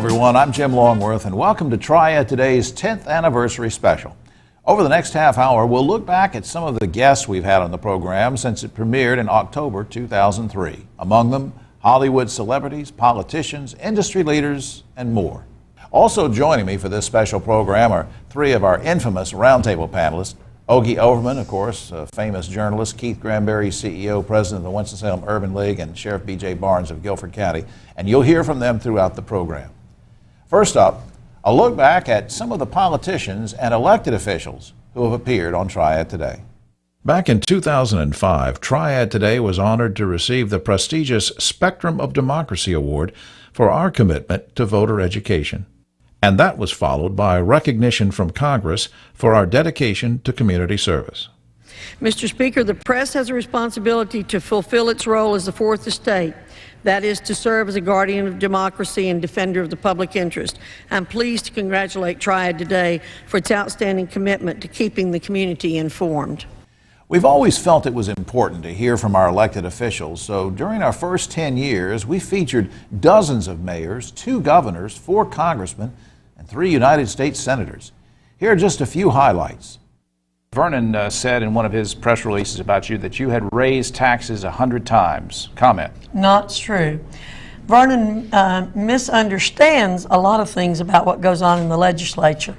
everyone. I'm Jim Longworth, and welcome to Triad Today's 10th anniversary special. Over the next half hour, we'll look back at some of the guests we've had on the program since it premiered in October 2003. Among them, Hollywood celebrities, politicians, industry leaders, and more. Also joining me for this special program are three of our infamous roundtable panelists. Ogie Overman, of course, a famous journalist, Keith Granberry, CEO, President of the Winston-Salem Urban League, and Sheriff B.J. Barnes of Guilford County, and you'll hear from them throughout the program. First up, a look back at some of the politicians and elected officials who have appeared on Triad Today. Back in 2005, Triad Today was honored to receive the prestigious Spectrum of Democracy Award for our commitment to voter education. And that was followed by recognition from Congress for our dedication to community service. Mr. Speaker, the press has a responsibility to fulfill its role as the fourth estate. That is to serve as a guardian of democracy and defender of the public interest. I'm pleased to congratulate Triad Today for its outstanding commitment to keeping the community informed. We've always felt it was important to hear from our elected officials, so during our first 10 years, we featured dozens of mayors, 2 governors, 4 congressmen, and 3 United States senators. Here are just a few highlights. Vernon said in one of his press releases about you that you had raised taxes 100 times. Comment. Not true. Vernon misunderstands a lot of things about what goes on in the legislature.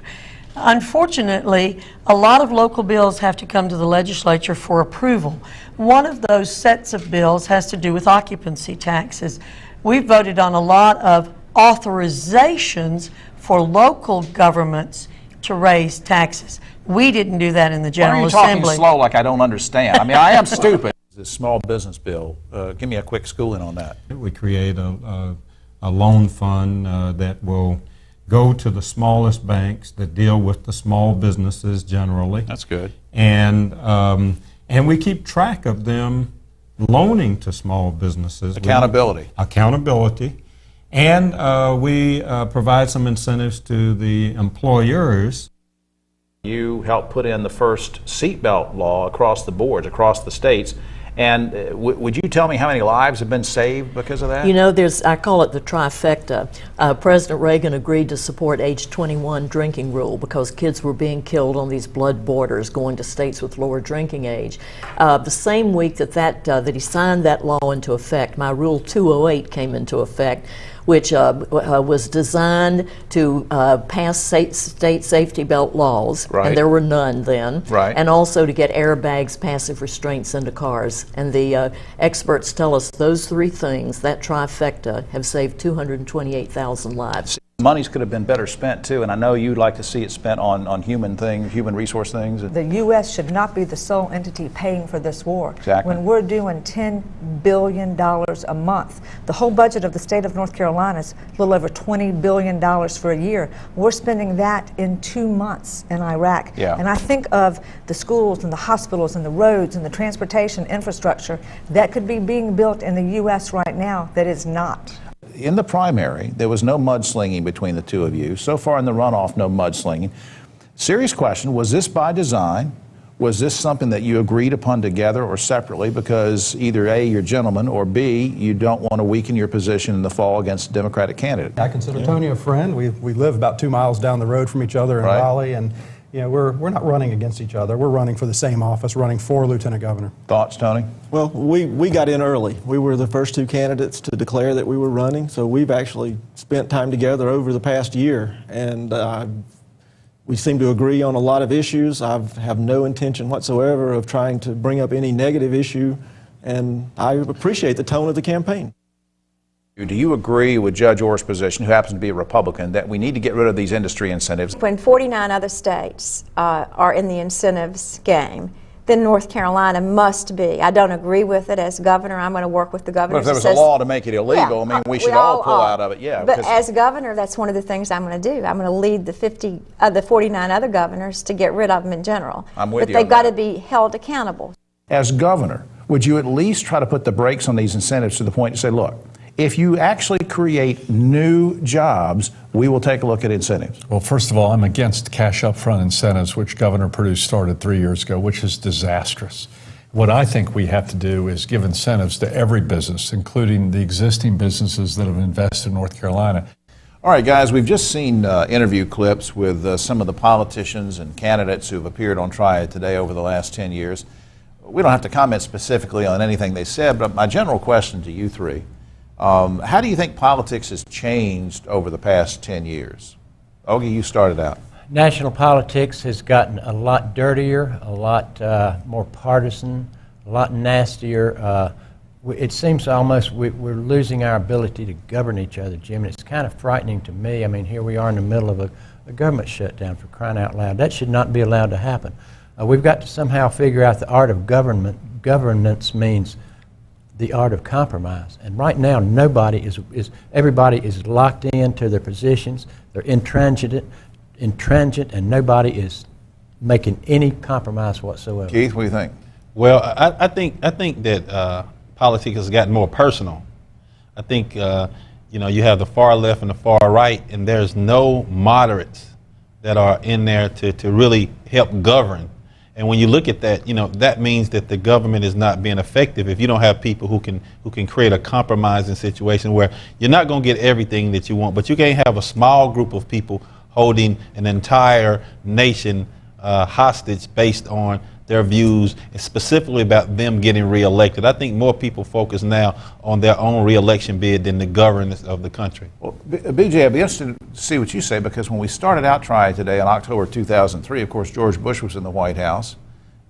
Unfortunately, a lot of local bills have to come to the legislature for approval. One of those sets of bills has to do with occupancy taxes. We voted on a lot of authorizations for local governments to raise taxes. We didn't do that in the General Assembly. Why are you talking slow like I don't understand? I mean, I am stupid. This small business bill, give me a quick schooling on that. We create a loan fund that will go to the smallest banks that deal with the small businesses generally. That's good. And we keep track of them loaning to small businesses. Accountability. Accountability. And we provide some incentives to the employers. You helped put in the first seatbelt law across the boards, across the states. And would you tell me how many lives have been saved because of that? You know, I call it the trifecta. President Reagan agreed to support age 21 drinking rule because kids were being killed on these blood borders going to states with lower drinking age. The same week that he signed that law into effect, my Rule 208 came into effect, which was designed to pass state safety belt laws, right. And there were none then, right. And also to get airbags, passive restraints into cars. And the experts tell us those 3 things, that trifecta, have saved 228,000 lives. Monies could have been better spent too, and I know you'd like to see it spent on human things, human resource things. The U.S. should not be the sole entity paying for this war. Exactly. When we're doing $10 billion a month, the whole budget of the state of North Carolina is a little over $20 billion for a year. We're spending that in 2 months in Iraq. Yeah. And I think of the schools and the hospitals and the roads and the transportation infrastructure that could be being built in the U.S. right now that is not. In the primary, there was no mudslinging between the two of you. So far in the runoff, no mudslinging. Serious question, was this by design? Was this something that you agreed upon together or separately because either A, you're gentlemen, or B, you don't want to weaken your position in the fall against a Democratic candidate? I consider Tony a friend. We live about 2 miles down the road from each other in Right. Raleigh, and you know, we're not running against each other. We're running for the same office, running for Lieutenant Governor. Thoughts, Tony? Well, we got in early. We were the first 2 candidates to declare that we were running, so we've actually spent time together over the past year, and we seem to agree on a lot of issues. I have no intention whatsoever of trying to bring up any negative issue, and I appreciate the tone of the campaign. Do you agree with Judge Orr's position, who happens to be a Republican, that we need to get rid of these industry incentives? When 49 other states are in the incentives game, then North Carolina must be. I don't agree with it as governor. I'm going to work with the governor. But if there was a law to make it illegal, yeah, I mean, we should all pull out of it. Yeah. But as governor, that's one of the things I'm going to do. I'm going to lead the 49 other governors to get rid of them in general. I'm with you. But they've got to be held accountable. As governor, would you at least try to put the brakes on these incentives to the point to say, look, if you actually create new jobs, we will take a look at incentives? Well, first of all, I'm against cash upfront incentives, which Governor Perdue started 3 years ago, which is disastrous. What I think we have to do is give incentives to every business, including the existing businesses that have invested in North Carolina. All right, guys, we've just seen interview clips with some of the politicians and candidates who've appeared on Try It Today over the last 10 years. We don't have to comment specifically on anything they said, but my general question to you three, how do you think politics has changed over the past 10 years? Ogie, you started out. National politics has gotten a lot dirtier, a lot more partisan, a lot nastier. It seems almost we're losing our ability to govern each other, Jim, and it's kind of frightening to me. I mean, here we are in the middle of a government shutdown, for crying out loud. That should not be allowed to happen. We've got to somehow figure out the art of government. Governance means the art of compromise. And right now, everybody is locked into their positions. They're intransigent, and nobody is making any compromise whatsoever. Keith, what do you think? Well, I think that politics has gotten more personal. I think you have the far left and the far right, and there's no moderates that are in there to really help govern. And when you look at that, that means that the government is not being effective if you don't have people who can create a compromising situation where you're not going to get everything that you want, but you can't have a small group of people holding an entire nation hostage based on their views, and specifically about them getting reelected. I think more people focus now on their own reelection bid than the governance of the country. Well, BJ, I'd be interested to see what you say, because when we started out Try It Today in October 2003, of course, George Bush was in the White House,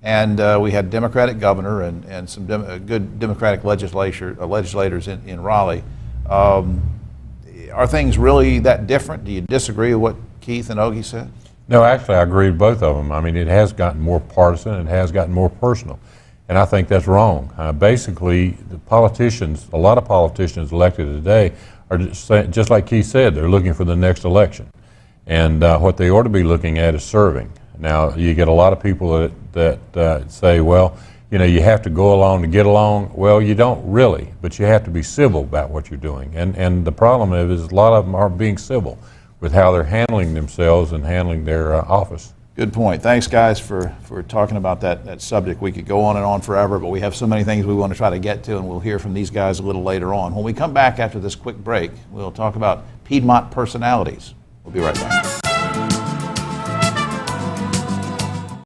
and we had a Democratic governor and some good Democratic legislators in Raleigh. Are things really that different? Do you disagree with what Keith and Ogie said? No, actually, I agree with both of them. I mean, it has gotten more partisan, it has gotten more personal, and I think that's wrong. Basically, a lot of politicians elected today are just like Keith said, they're looking for the next election. And what they ought to be looking at is serving. Now, you get a lot of people that say, well, you have to go along to get along. Well, you don't really, but you have to be civil about what you're doing. And the problem is a lot of them aren't being civil with how they're handling themselves and handling their office. Good point. Thanks, guys, for talking about that subject. We could go on and on forever, but we have so many things we want to try to get to, and we'll hear from these guys a little later on. When we come back after this quick break, we'll talk about Piedmont personalities. We'll be right back.